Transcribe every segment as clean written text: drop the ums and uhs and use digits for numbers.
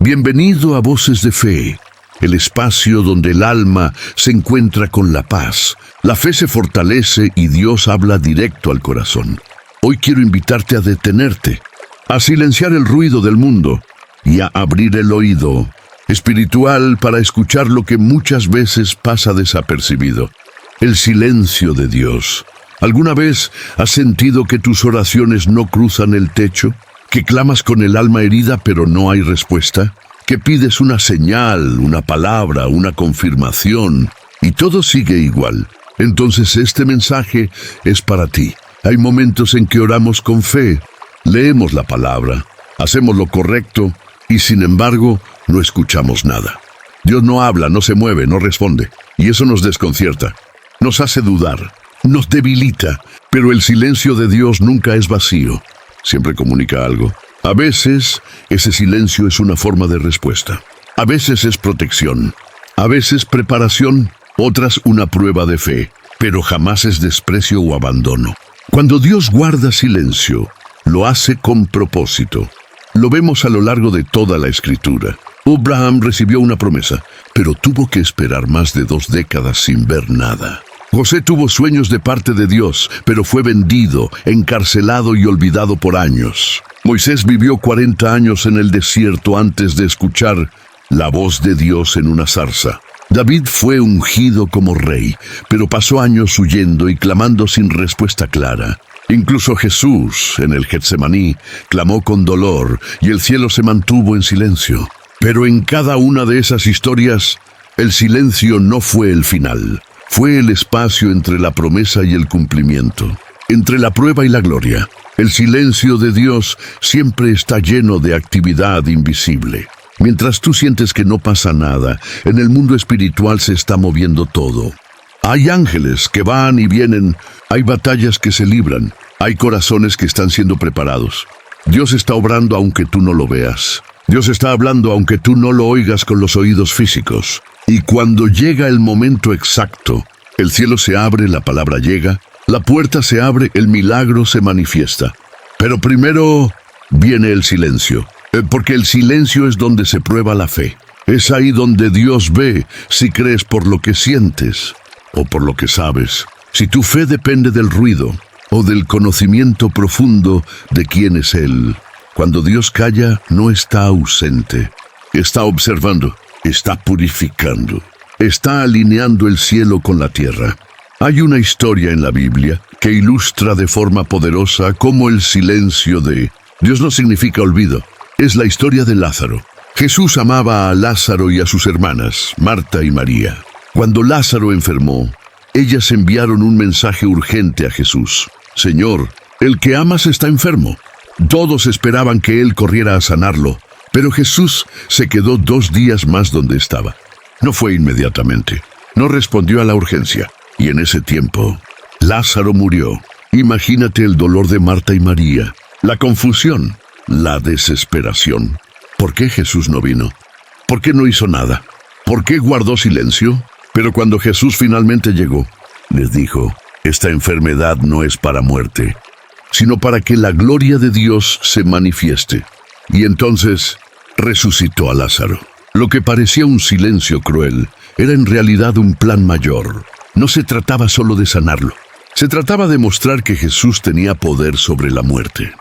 Bienvenido a Voces de Fe, el espacio donde el alma se encuentra con la paz. La fe se fortalece y Dios habla directo al corazón. Hoy quiero invitarte a detenerte, a silenciar el ruido del mundo y a abrir el oído espiritual para escuchar lo que muchas veces pasa desapercibido: el silencio de Dios. ¿Alguna vez has sentido que tus oraciones no cruzan el techo? ¿Que clamas con el alma herida pero no hay respuesta? ¿Que pides una señal, una palabra, una confirmación y todo sigue igual? Entonces este mensaje es para ti. Hay momentos en que oramos con fe, leemos la palabra, hacemos lo correcto y sin embargo no escuchamos nada. Dios no habla, no se mueve, no responde, y eso nos desconcierta, nos hace dudar, nos debilita, pero el silencio de Dios nunca es vacío, siempre comunica algo. A veces ese silencio es una forma de respuesta, a veces es protección, a veces preparación, otras una prueba de fe, pero jamás es desprecio o abandono. Cuando Dios guarda silencio, lo hace con propósito. Lo vemos a lo largo de toda la Escritura. Abraham recibió una promesa, pero tuvo que esperar más de 2 décadas sin ver nada. José tuvo sueños de parte de Dios, pero fue vendido, encarcelado y olvidado por años. Moisés vivió 40 años en el desierto antes de escuchar la voz de Dios en una zarza. David fue ungido como rey, pero pasó años huyendo y clamando sin respuesta clara. Incluso Jesús, en el Getsemaní, clamó con dolor y el cielo se mantuvo en silencio. Pero en cada una de esas historias, el silencio no fue el final. Fue el espacio entre la promesa y el cumplimiento, entre la prueba y la gloria. El silencio de Dios siempre está lleno de actividad invisible. Mientras tú sientes que no pasa nada, en el mundo espiritual se está moviendo todo. Hay ángeles que van y vienen, hay batallas que se libran, hay corazones que están siendo preparados. Dios está obrando aunque tú no lo veas. Dios está hablando aunque tú no lo oigas con los oídos físicos. Y cuando llega el momento exacto, el cielo se abre, la palabra llega, la puerta se abre, el milagro se manifiesta. Pero primero viene el silencio. Porque el silencio es donde se prueba la fe. Es ahí donde Dios ve si crees por lo que sientes o por lo que sabes. Si tu fe depende del ruido o del conocimiento profundo de quién es Él. Cuando Dios calla, no está ausente. Está observando, está purificando, está alineando el cielo con la tierra. Hay una historia en la Biblia que ilustra de forma poderosa cómo el silencio de Dios no significa olvido. Es la historia de Lázaro. Jesús amaba a Lázaro y a sus hermanas, Marta y María. Cuando Lázaro enfermó, ellas enviaron un mensaje urgente a Jesús. Señor, el que amas está enfermo. Todos esperaban que Él corriera a sanarlo, pero Jesús se quedó 2 días más donde estaba. No fue inmediatamente. No respondió a la urgencia. Y en ese tiempo, Lázaro murió. Imagínate el dolor de Marta y María, la confusión, la desesperación. ¿Por qué Jesús no vino? ¿Por qué no hizo nada? ¿Por qué guardó silencio? Pero cuando Jesús finalmente llegó, les dijo: esta enfermedad no es para muerte, sino para que la gloria de Dios se manifieste. Y entonces resucitó a Lázaro. Lo que parecía un silencio cruel era en realidad un plan mayor. No se trataba solo de sanarlo. Se trataba de mostrar que Jesús tenía poder sobre la muerte,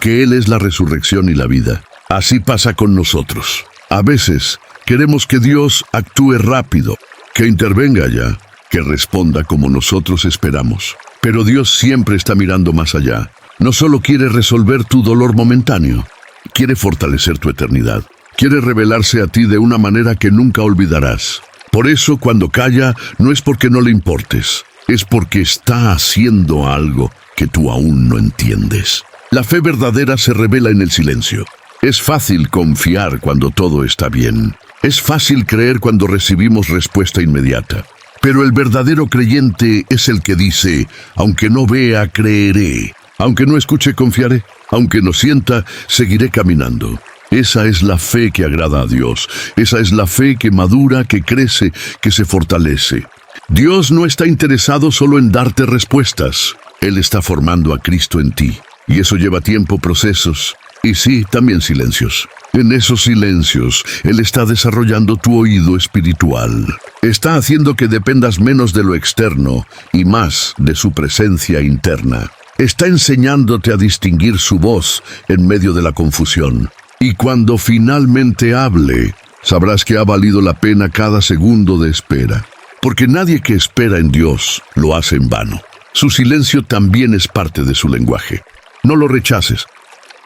que Él es la resurrección y la vida. Así pasa con nosotros. A veces queremos que Dios actúe rápido, que intervenga ya, que responda como nosotros esperamos. Pero Dios siempre está mirando más allá. No solo quiere resolver tu dolor momentáneo, quiere fortalecer tu eternidad. Quiere revelarse a ti de una manera que nunca olvidarás. Por eso, cuando calla, no es porque no le importes, es porque está haciendo algo que tú aún no entiendes. La fe verdadera se revela en el silencio. Es fácil confiar cuando todo está bien. Es fácil creer cuando recibimos respuesta inmediata. Pero el verdadero creyente es el que dice: aunque no vea, creeré. Aunque no escuche, confiaré. Aunque no sienta, seguiré caminando. Esa es la fe que agrada a Dios. Esa es la fe que madura, que crece, que se fortalece. Dios no está interesado solo en darte respuestas. Él está formando a Cristo en ti. Y eso lleva tiempo, procesos, Y sí, también silencios. En esos silencios, Él está desarrollando tu oído espiritual. Está haciendo que dependas menos de lo externo y más de su presencia interna. Está enseñándote a distinguir su voz en medio de la confusión. Y cuando finalmente hable, sabrás que ha valido la pena cada segundo de espera. Porque nadie que espera en Dios lo hace en vano. Su silencio también es parte de su lenguaje. No lo rechaces.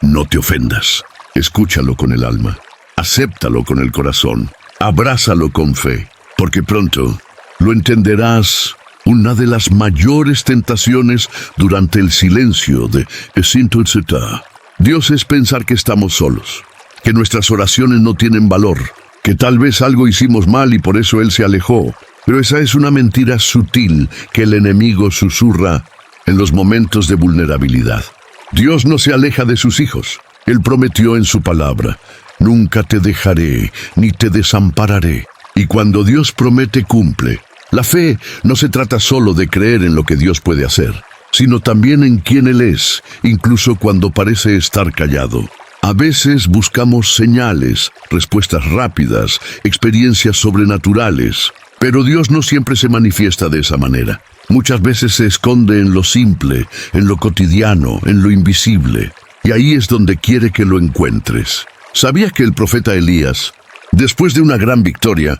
No te ofendas. Escúchalo con el alma. Acéptalo con el corazón. Abrázalo con fe. Porque pronto lo entenderás. Una de las mayores tentaciones durante el silencio de Esintutzeta. Dios es pensar que estamos solos, que nuestras oraciones no tienen valor, que tal vez algo hicimos mal y por eso Él se alejó. Pero esa es una mentira sutil que el enemigo susurra en los momentos de vulnerabilidad. Dios no se aleja de sus hijos. Él prometió en su palabra, nunca te dejaré ni te desampararé. Y cuando Dios promete, cumple. La fe no se trata solo de creer en lo que Dios puede hacer, sino también en quién Él es, incluso cuando parece estar callado. A veces buscamos señales, respuestas rápidas, experiencias sobrenaturales, pero Dios no siempre se manifiesta de esa manera. Muchas veces se esconde en lo simple, en lo cotidiano, en lo invisible, y ahí es donde quiere que lo encuentres. ¿Sabías que el profeta Elías, después de una gran victoria,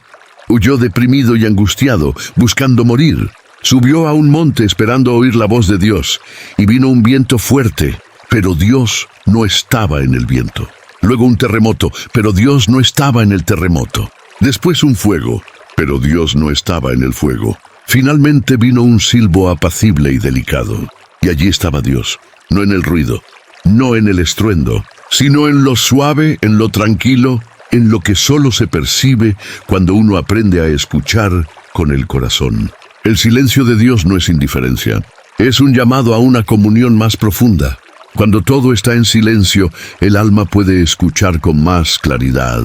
huyó deprimido y angustiado, buscando morir? Subió a un monte esperando oír la voz de Dios, y vino un viento fuerte, pero Dios no estaba en el viento. Luego un terremoto, pero Dios no estaba en el terremoto. Después un fuego, pero Dios no estaba en el fuego. Finalmente vino un silbo apacible y delicado, y allí estaba Dios, no en el ruido, no en el estruendo, sino en lo suave, en lo tranquilo, en lo que solo se percibe cuando uno aprende a escuchar con el corazón. El silencio de Dios no es indiferencia, es un llamado a una comunión más profunda. Cuando todo está en silencio, el alma puede escuchar con más claridad.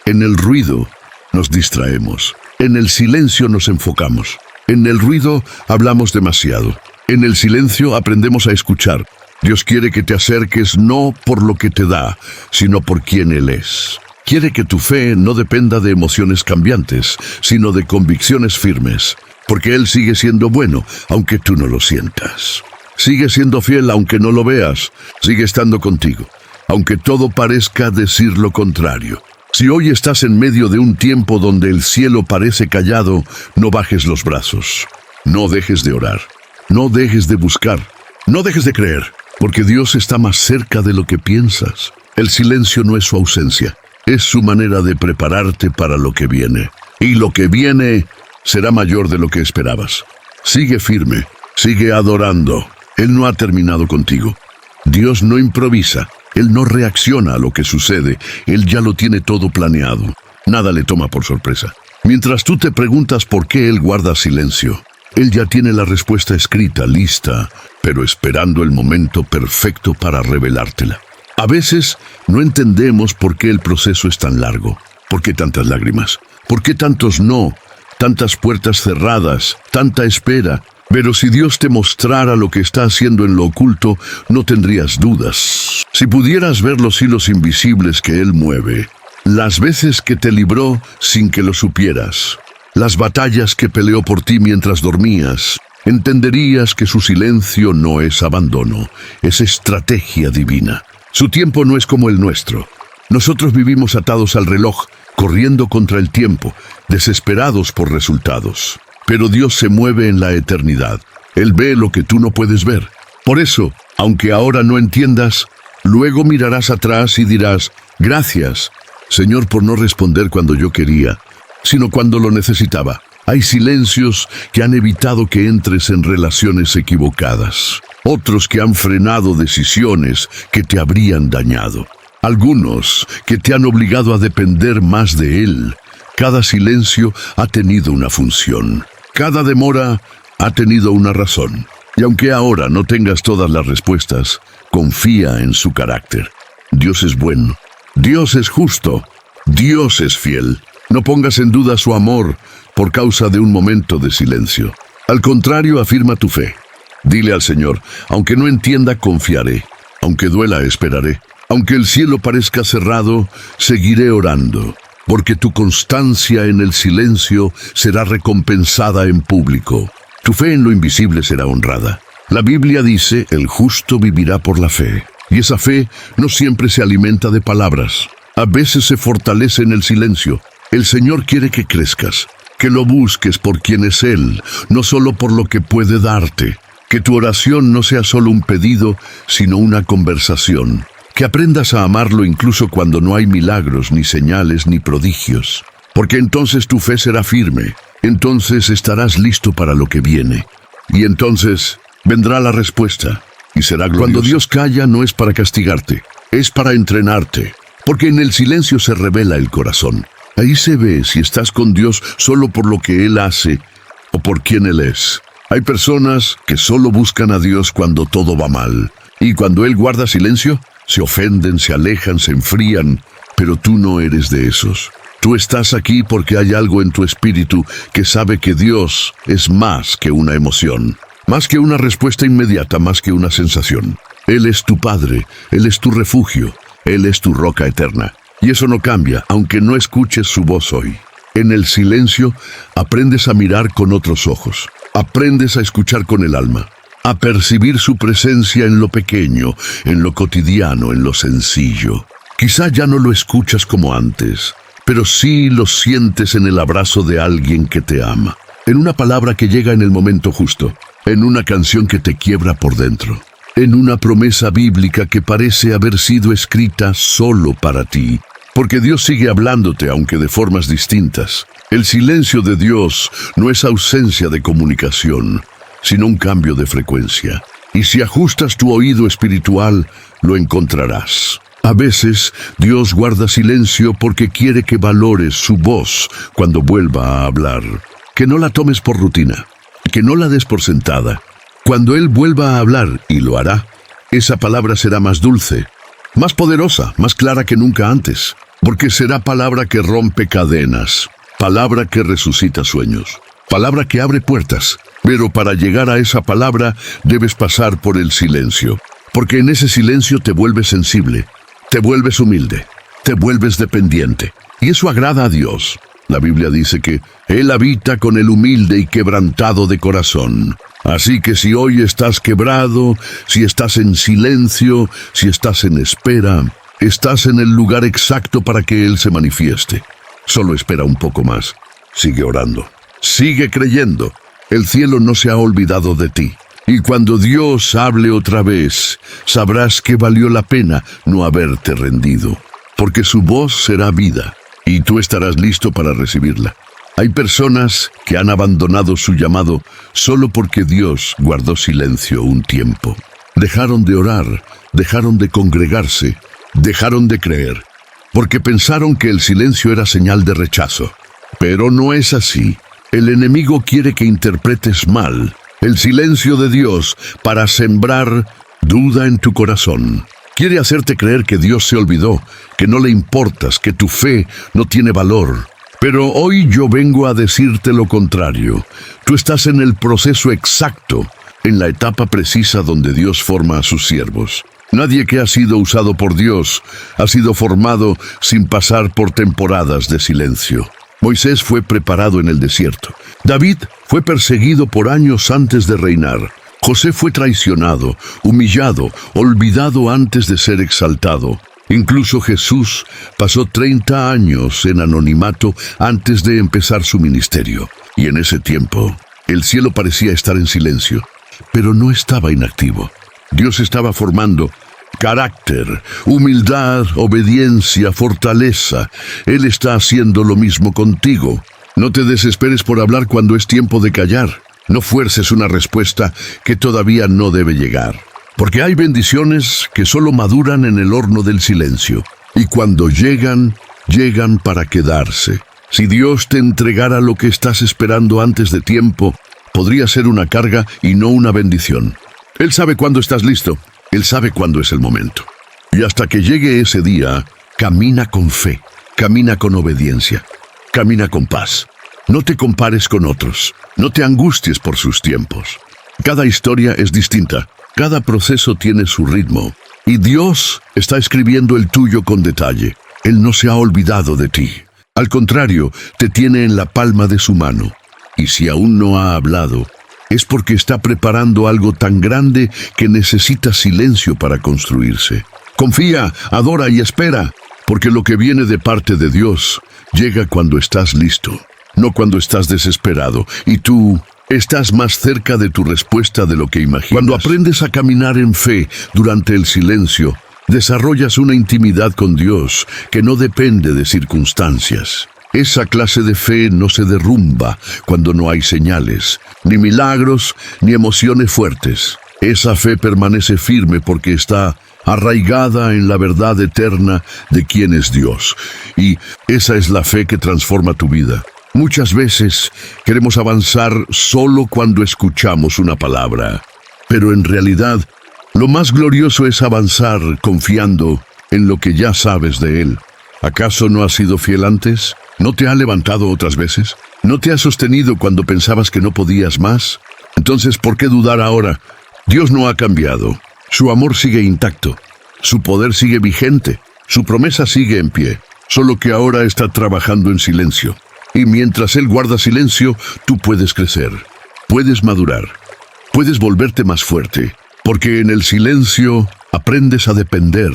En el ruido nos distraemos, en el silencio nos enfocamos. En el ruido hablamos demasiado. En el silencio aprendemos a escuchar. Dios quiere que te acerques no por lo que te da, sino por quien Él es. Quiere que tu fe no dependa de emociones cambiantes, sino de convicciones firmes. Porque Él sigue siendo bueno, aunque tú no lo sientas. Sigue siendo fiel, aunque no lo veas. Sigue estando contigo, aunque todo parezca decir lo contrario. Si hoy estás en medio de un tiempo donde el cielo parece callado, no bajes los brazos. No dejes de orar. No dejes de buscar. No dejes de creer, porque Dios está más cerca de lo que piensas. El silencio no es su ausencia, es su manera de prepararte para lo que viene. Y lo que viene será mayor de lo que esperabas. Sigue firme, sigue adorando. Él no ha terminado contigo. Dios no improvisa. Él no reacciona a lo que sucede, Él ya lo tiene todo planeado. Nada le toma por sorpresa. Mientras tú te preguntas por qué Él guarda silencio, Él ya tiene la respuesta escrita, lista, pero esperando el momento perfecto para revelártela. A veces no entendemos por qué el proceso es tan largo. ¿Por qué tantas lágrimas? ¿Por qué tantos no? Tantas puertas cerradas, tanta espera. Pero si Dios te mostrara lo que está haciendo en lo oculto, no tendrías dudas. Si pudieras ver los hilos invisibles que Él mueve, las veces que te libró sin que lo supieras, las batallas que peleó por ti mientras dormías, entenderías que su silencio no es abandono, es estrategia divina. Su tiempo no es como el nuestro. Nosotros vivimos atados al reloj, corriendo contra el tiempo, desesperados por resultados. Pero Dios se mueve en la eternidad. Él ve lo que tú no puedes ver. Por eso, aunque ahora no entiendas, luego mirarás atrás y dirás, gracias, Señor, por no responder cuando yo quería, sino cuando lo necesitaba. Hay silencios que han evitado que entres en relaciones equivocadas. Otros que han frenado decisiones que te habrían dañado. Algunos que te han obligado a depender más de Él. Cada silencio ha tenido una función. Cada demora ha tenido una razón. Y aunque ahora no tengas todas las respuestas, confía en su carácter. Dios es bueno. Dios es justo. Dios es fiel. No pongas en duda su amor por causa de un momento de silencio. Al contrario, afirma tu fe. Dile al Señor, aunque no entienda, confiaré. Aunque duela, esperaré. Aunque el cielo parezca cerrado, seguiré orando, porque tu constancia en el silencio será recompensada en público. Tu fe en lo invisible será honrada. La Biblia dice, el justo vivirá por la fe. Y esa fe no siempre se alimenta de palabras. A veces se fortalece en el silencio. El Señor quiere que crezcas, que lo busques por quien es Él, no solo por lo que puede darte. Que tu oración no sea solo un pedido, sino una conversación. Que aprendas a amarlo incluso cuando no hay milagros, ni señales, ni prodigios. Porque entonces tu fe será firme. Entonces estarás listo para lo que viene. Y entonces vendrá la respuesta. Y será gloriosa. Cuando Dios calla no es para castigarte, es para entrenarte. Porque en el silencio se revela el corazón. Ahí se ve si estás con Dios solo por lo que Él hace o por quien Él es. Hay personas que solo buscan a Dios cuando todo va mal. Y cuando Él guarda silencio, se ofenden, se alejan, se enfrían, pero tú no eres de esos. Tú estás aquí porque hay algo en tu espíritu que sabe que Dios es más que una emoción, más que una respuesta inmediata, más que una sensación. Él es tu Padre, Él es tu refugio, Él es tu roca eterna. Y eso no cambia, aunque no escuches su voz hoy. En el silencio, aprendes a mirar con otros ojos, aprendes a escuchar con el alma, a percibir su presencia en lo pequeño, en lo cotidiano, en lo sencillo. Quizá ya no lo escuchas como antes, pero sí lo sientes en el abrazo de alguien que te ama, en una palabra que llega en el momento justo, en una canción que te quiebra por dentro, en una promesa bíblica que parece haber sido escrita solo para ti, porque Dios sigue hablándote aunque de formas distintas. El silencio de Dios no es ausencia de comunicación, sino un cambio de frecuencia. Y si ajustas tu oído espiritual, lo encontrarás. A veces, Dios guarda silencio porque quiere que valores su voz cuando vuelva a hablar. Que no la tomes por rutina, que no la des por sentada. Cuando Él vuelva a hablar, y lo hará, esa palabra será más dulce, más poderosa, más clara que nunca antes, porque será palabra que rompe cadenas, palabra que resucita sueños, palabra que abre puertas. Pero para llegar a esa palabra debes pasar por el silencio, porque en ese silencio te vuelves sensible, te vuelves humilde, te vuelves dependiente. Y eso agrada a Dios. La Biblia dice que Él habita con el humilde y quebrantado de corazón. Así que si hoy estás quebrado, si estás en silencio, si estás en espera, estás en el lugar exacto para que Él se manifieste. Solo espera un poco más. Sigue orando. Sigue creyendo. El cielo no se ha olvidado de ti. Y cuando Dios hable otra vez, sabrás que valió la pena no haberte rendido. Porque su voz será vida, y tú estarás listo para recibirla. Hay personas que han abandonado su llamado solo porque Dios guardó silencio un tiempo. Dejaron de orar, dejaron de congregarse, dejaron de creer, porque pensaron que el silencio era señal de rechazo. Pero no es así. El enemigo quiere que interpretes mal el silencio de Dios para sembrar duda en tu corazón. Quiere hacerte creer que Dios se olvidó, que no le importas, que tu fe no tiene valor. Pero hoy yo vengo a decirte lo contrario. Tú estás en el proceso exacto, en la etapa precisa donde Dios forma a sus siervos. Nadie que ha sido usado por Dios ha sido formado sin pasar por temporadas de silencio. Moisés fue preparado en el desierto. David fue perseguido por años antes de reinar. José fue traicionado, humillado, olvidado antes de ser exaltado. Incluso Jesús pasó 30 años en anonimato antes de empezar su ministerio. Y en ese tiempo, el cielo parecía estar en silencio, pero no estaba inactivo. Dios estaba formando carácter, humildad, obediencia, fortaleza. Él está haciendo lo mismo contigo. No te desesperes por hablar cuando es tiempo de callar. No fuerces una respuesta que todavía no debe llegar. Porque hay bendiciones que solo maduran en el horno del silencio. Y cuando llegan, llegan para quedarse. Si Dios te entregara lo que estás esperando antes de tiempo, podría ser una carga y no una bendición. Él sabe cuándo estás listo. Él sabe cuándo es el momento. Y hasta que llegue ese día, camina con fe, camina con obediencia, camina con paz. No te compares con otros, no te angusties por sus tiempos. Cada historia es distinta, cada proceso tiene su ritmo. Y Dios está escribiendo el tuyo con detalle. Él no se ha olvidado de ti. Al contrario, te tiene en la palma de su mano. Y si aún no ha hablado, es porque está preparando algo tan grande que necesita silencio para construirse. Confía, adora y espera, porque lo que viene de parte de Dios llega cuando estás listo, no cuando estás desesperado, y tú estás más cerca de tu respuesta de lo que imaginas. Cuando aprendes a caminar en fe durante el silencio, desarrollas una intimidad con Dios que no depende de circunstancias. Esa clase de fe no se derrumba cuando no hay señales, ni milagros, ni emociones fuertes. Esa fe permanece firme porque está arraigada en la verdad eterna de quién es Dios. Y esa es la fe que transforma tu vida. Muchas veces queremos avanzar solo cuando escuchamos una palabra, pero en realidad lo más glorioso es avanzar confiando en lo que ya sabes de Él. ¿Acaso no has sido fiel antes? ¿No te ha levantado otras veces? ¿No te ha sostenido cuando pensabas que no podías más? Entonces, ¿por qué dudar ahora? Dios no ha cambiado. Su amor sigue intacto. Su poder sigue vigente. Su promesa sigue en pie. Solo que ahora está trabajando en silencio. Y mientras Él guarda silencio, tú puedes crecer. Puedes madurar. Puedes volverte más fuerte. Porque en el silencio aprendes a depender,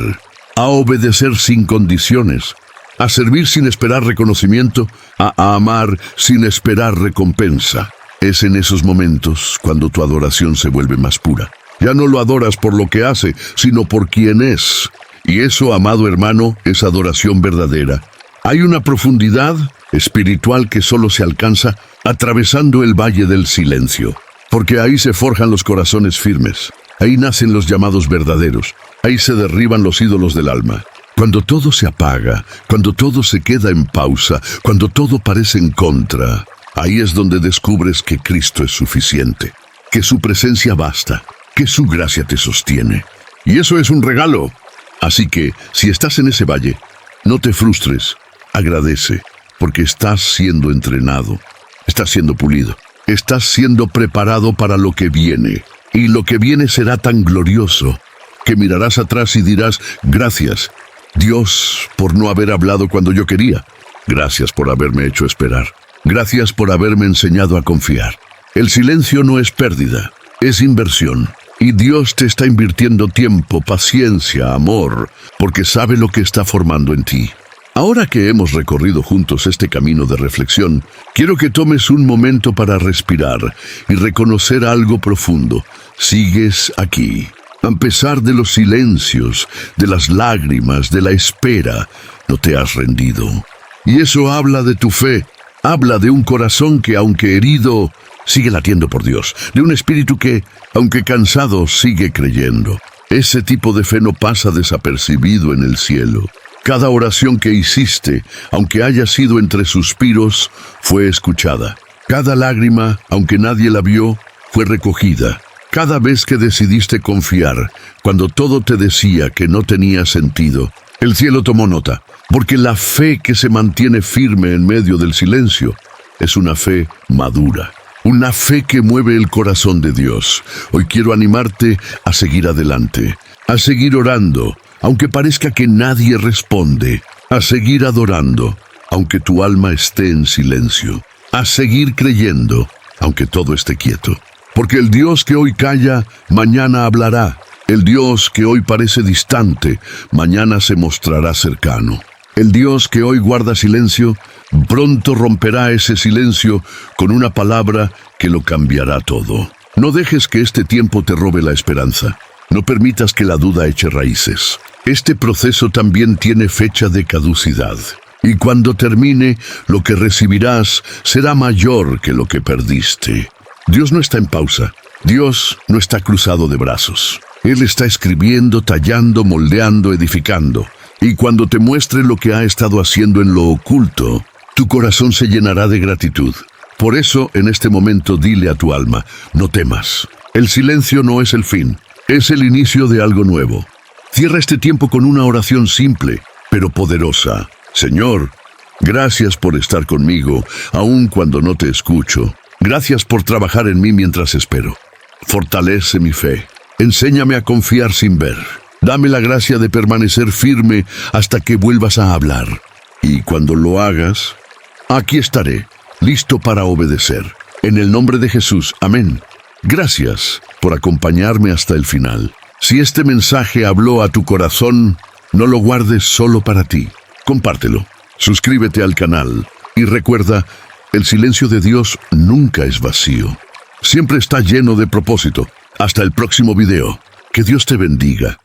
a obedecer sin condiciones, a servir sin esperar reconocimiento, a amar sin esperar recompensa. Es en esos momentos cuando tu adoración se vuelve más pura. Ya no lo adoras por lo que hace, sino por quien es. Y eso, amado hermano, es adoración verdadera. Hay una profundidad espiritual que solo se alcanza atravesando el valle del silencio. Porque ahí se forjan los corazones firmes. Ahí nacen los llamados verdaderos. Ahí se derriban los ídolos del alma. Cuando todo se apaga, cuando todo se queda en pausa, cuando todo parece en contra, ahí es donde descubres que Cristo es suficiente, que su presencia basta, que su gracia te sostiene. Y eso es un regalo. Así que, si estás en ese valle, no te frustres, agradece, porque estás siendo entrenado, estás siendo pulido, estás siendo preparado para lo que viene. Y lo que viene será tan glorioso que mirarás atrás y dirás, gracias, Dios, por no haber hablado cuando yo quería. Gracias por haberme hecho esperar. Gracias por haberme enseñado a confiar. El silencio no es pérdida, es inversión. Y Dios te está invirtiendo tiempo, paciencia, amor, porque sabe lo que está formando en ti. Ahora que hemos recorrido juntos este camino de reflexión, quiero que tomes un momento para respirar y reconocer algo profundo. Sigues aquí. A pesar de los silencios, de las lágrimas, de la espera, no te has rendido. Y eso habla de tu fe, habla de un corazón que, aunque herido, sigue latiendo por Dios, de un espíritu que, aunque cansado, sigue creyendo. Ese tipo de fe no pasa desapercibido en el cielo. Cada oración que hiciste, aunque haya sido entre suspiros, fue escuchada. Cada lágrima, aunque nadie la vio, fue recogida. Cada vez que decidiste confiar, cuando todo te decía que no tenía sentido, el cielo tomó nota, porque la fe que se mantiene firme en medio del silencio es una fe madura, una fe que mueve el corazón de Dios. Hoy quiero animarte a seguir adelante, a seguir orando, aunque parezca que nadie responde, a seguir adorando, aunque tu alma esté en silencio, a seguir creyendo, aunque todo esté quieto. Porque el Dios que hoy calla, mañana hablará. El Dios que hoy parece distante, mañana se mostrará cercano. El Dios que hoy guarda silencio, pronto romperá ese silencio con una palabra que lo cambiará todo. No dejes que este tiempo te robe la esperanza. No permitas que la duda eche raíces. Este proceso también tiene fecha de caducidad. Y cuando termine, lo que recibirás será mayor que lo que perdiste. Dios no está en pausa. Dios no está cruzado de brazos. Él está escribiendo, tallando, moldeando, edificando. Y cuando te muestre lo que ha estado haciendo en lo oculto, tu corazón se llenará de gratitud. Por eso, en este momento, dile a tu alma, no temas. El silencio no es el fin, es el inicio de algo nuevo. Cierra este tiempo con una oración simple, pero poderosa. Señor, gracias por estar conmigo, aun cuando no te escucho. Gracias por trabajar en mí mientras espero. Fortalece mi fe. Enséñame a confiar sin ver. Dame la gracia de permanecer firme hasta que vuelvas a hablar. Y cuando lo hagas, aquí estaré, listo para obedecer. En el nombre de Jesús, amén. Gracias por acompañarme hasta el final. Si este mensaje habló a tu corazón, no lo guardes solo para ti. Compártelo. Suscríbete al canal. Y recuerda, el silencio de Dios nunca es vacío. Siempre está lleno de propósito. Hasta el próximo video. Que Dios te bendiga.